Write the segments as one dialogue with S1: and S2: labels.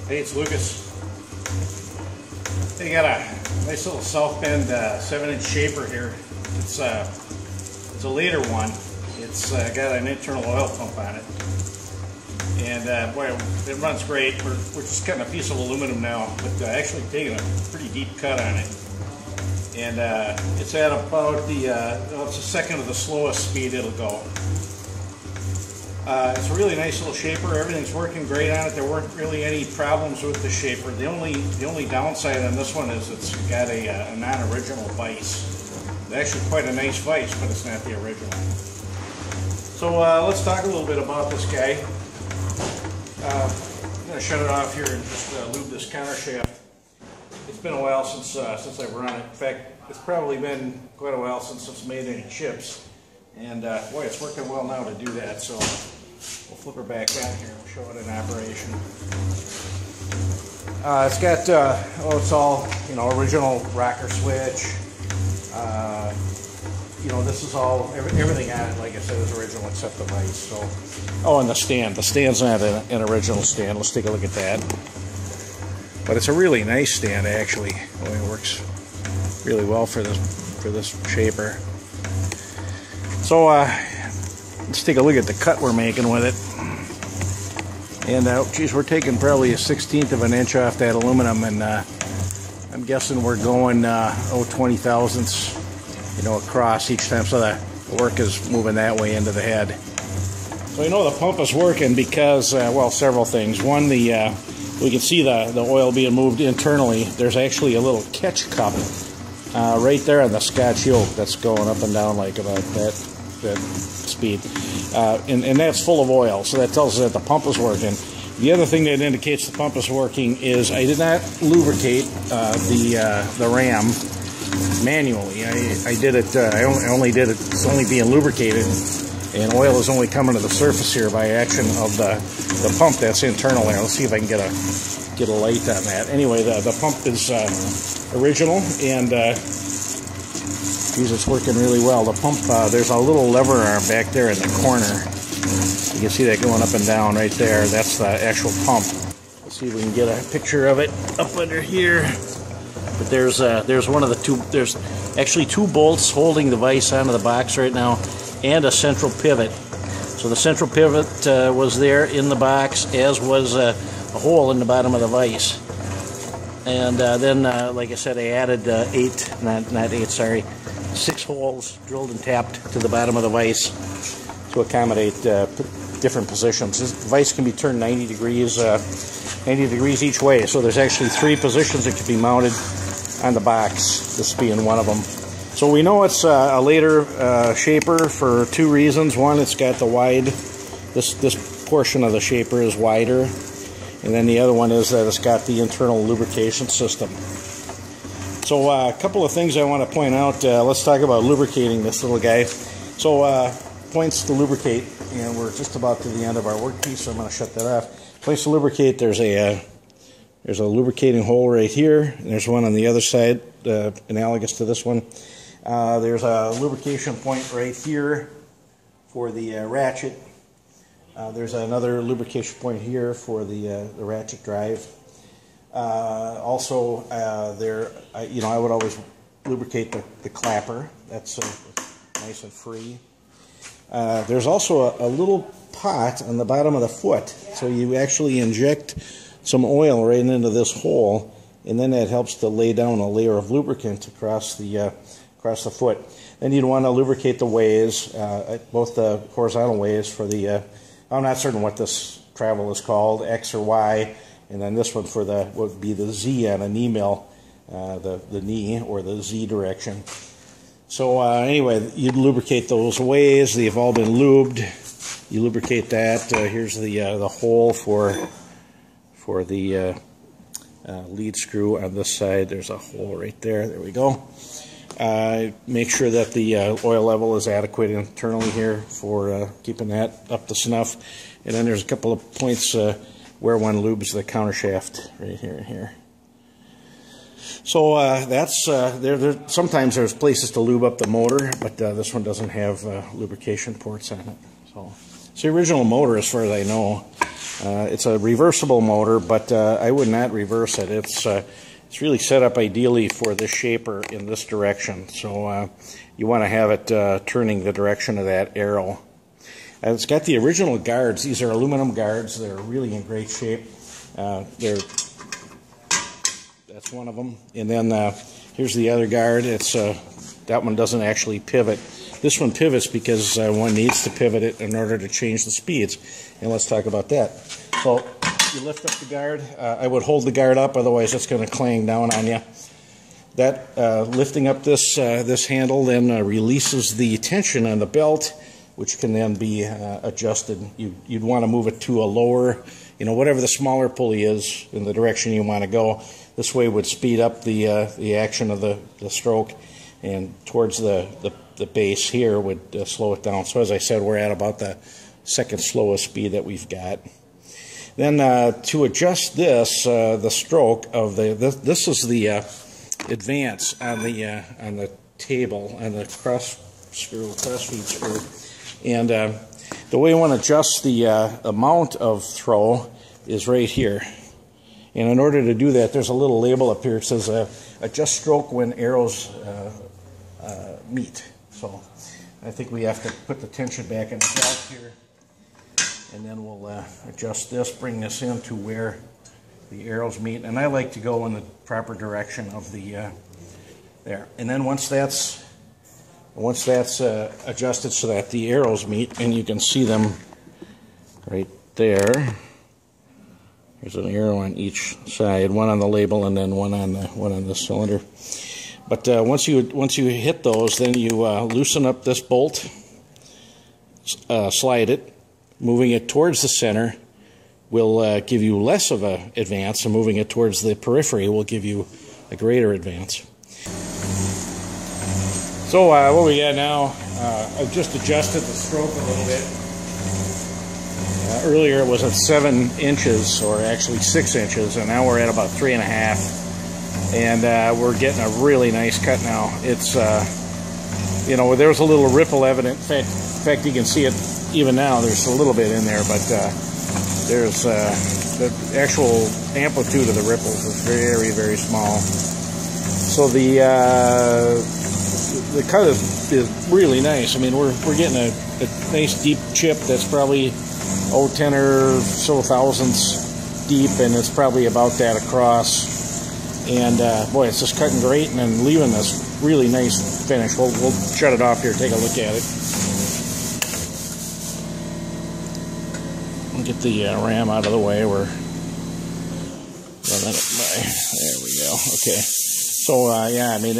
S1: Hey, it's Lucas. They got a nice little South Bend 7-inch shaper here. It's a later one. It's got an internal oil pump on it, and boy, it runs great. We're just cutting a piece of aluminum now, but actually taking a pretty deep cut on it. And it's at about the it's a second of the slowest speed it'll go. It's a really nice little shaper. Everything's working great on it. There weren't really any problems with the shaper. The only downside on this one is it's got a non-original vise. It's actually quite a nice vise, but it's not the original. So let's talk a little bit about this guy. I'm going to shut it off here and just lube this counter shaft. It's been a while since I've run it. In fact, it's probably been quite a while since it's made any chips. And boy, it's working well now to do that. So we'll flip her back on here and show it in operation. It's got it's all original rocker switch. This is all everything on it. Like I said, is original except the vise. So and the stand. The stand's not an original stand. Let's take a look at that. But it's a really nice stand actually. It works really well for this shaper. So let's take a look at the cut we're making with it. And geez, we're taking probably a 1/16 of an inch off that aluminum, and I'm guessing we're going 20 thousandths, across each time, so the work is moving that way into the head. So the pump is working because several things. One, we can see the oil being moved internally. There's actually a little catch cup right there on the Scotch yoke that's going up and down like about that speed, and that's full of oil, so that tells us that the pump is working. The other thing that indicates the pump is working is I did not lubricate the ram manually. I did it. I only did it. It's only being lubricated, and oil is only coming to the surface here by action of the pump that's internal there. Let's see if I can get a light on that. Anyway, the pump is original, and geez, it's working really well. The pump, there's a little lever arm back there in the corner. You can see that going up and down right there. That's the actual pump. Let's see if we can get a picture of it up under here. But there's one of the two. There's actually two bolts holding the vise onto the box right now, and a central pivot. So the central pivot was there in the box, as was a hole in the bottom of the vise. And then, like I said, I added 6 holes drilled and tapped to the bottom of the vise to accommodate different positions. This vise can be turned 90 degrees each way. So there's actually 3 positions that can be mounted on the box, this being one of them. So we know it's a later shaper for 2 reasons. One, it's got the wide, this portion of the shaper is wider. And then the other one is that it's got the internal lubrication system. So a couple of things I want to point out. Let's talk about lubricating this little guy. So points to lubricate, and we're just about to the end of our workpiece, so I'm going to shut that off. Points to lubricate, there's a lubricating hole right here, and there's one on the other side, analogous to this one. There's a lubrication point right here for the ratchet. There's another lubrication point here for the ratchet drive. Also, I would always lubricate the clapper. That's nice and free. There's also a little pot on the bottom of the foot, so you actually inject some oil right into this hole, and then that helps to lay down a layer of lubricant across the foot. Then you'd want to lubricate the ways, both the horizontal ways for the. I'm not certain what this travel is called, X or Y, and then this one for what would be the Z on a knee mill, the knee or the Z direction. So anyway, you'd lubricate those ways. They've all been lubed. You lubricate that. Here's the hole for the lead screw on this side. There's a hole right there. There we go. Make sure that the oil level is adequate internally here for keeping that up to snuff. And then there's a couple of points where one lubes the counter shaft right here and here. So that's sometimes there's places to lube up the motor, but this one doesn't have lubrication ports on it. So it's the original motor as far as I know. It's a reversible motor, but I would not reverse it. It's really set up ideally for this shaper in this direction. So you want to have it turning the direction of that arrow. It's got the original guards. These are aluminum guards. They're really in great shape. That's one of them. And then here's the other guard. That one doesn't actually pivot. This one pivots because one needs to pivot it in order to change the speeds. And let's talk about that. So you lift up the guard. I would hold the guard up, otherwise it's going to clang down on you. That lifting up this handle then releases the tension on the belt, which can then be adjusted. You'd want to move it to a lower, whatever the smaller pulley is in the direction you want to go. This way would speed up the action of the stroke, and towards the base here would slow it down. So as I said, we're at about the second slowest speed that we've got. Then to adjust this, the stroke of this is the advance on the table, on the crossfeed screw. And the way you want to adjust the amount of throw is right here. And in order to do that, there's a little label up here. It says adjust stroke when arrows meet. So I think we have to put the tension back in the belt here. And then we'll adjust this, bring this in to where the arrows meet. And I like to go in the proper direction of the there. And then once that's adjusted so that the arrows meet, and you can see them right there. There's an arrow on each side, one on the label and then one on the cylinder. But once you hit those, then you loosen up this bolt, slide it. Moving it towards the center will give you less of an advance, and moving it towards the periphery will give you a greater advance. So what we got now, I've just adjusted the stroke a little bit. Earlier it was at 7 inches, or actually 6 inches, and now we're at about 3.5. And we're getting a really nice cut now. It's, there's a little ripple evident. In fact, you can see it even now. There's a little bit in there, but there's the actual amplitude of the ripples is very, very small. So the cut is really nice. I mean, we're getting a nice deep chip that's probably 10 or so thousandths deep, and it's probably about that across. And boy, it's just cutting great and then leaving this really nice finish. We'll shut it off here, take a look at it. We'll get the ram out of the way. We're running it by. There we go. Okay. So yeah, I mean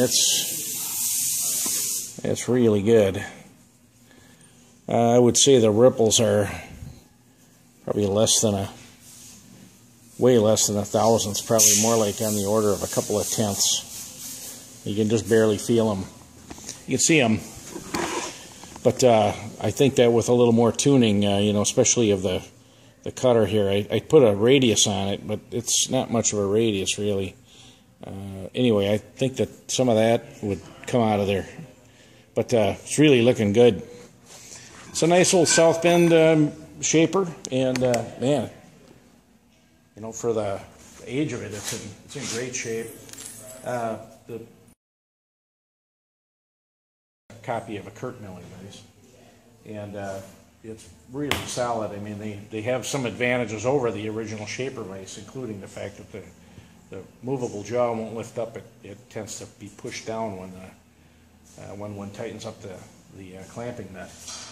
S1: it's really good. I would say the ripples are probably way less than a thousandths, probably more like on the order of a couple of tenths. You can just barely feel them. You can see them. But I think that with a little more tuning, especially of the cutter here, I put a radius on it, but it's not much of a radius really. Anyway, I think that some of that would come out of there. But it's really looking good. It's a nice old South Bend shaper, and man, for the age of it, it's in great shape. The copy of a Kurt Miller vise, and it's really solid. I mean, they have some advantages over the original shaper vise, including the fact that the movable jaw won't lift up. It tends to be pushed down when one tightens up the clamping nut.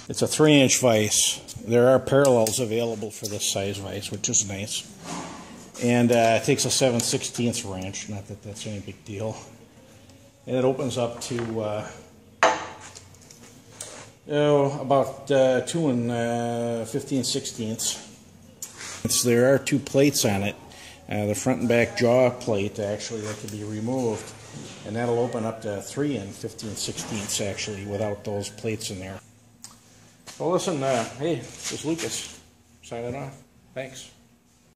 S1: It's a 3-inch vise. There are parallels available for this size vise, which is nice. And it takes a 7/16 wrench, not that that's any big deal. And it opens up to about 2 15/16. There are 2 plates on it. The front and back jaw plate actually that can be removed, and that'll open up to 3 15/16 actually without those plates in there. Well, listen, hey, this is Lucas signing off. Thanks.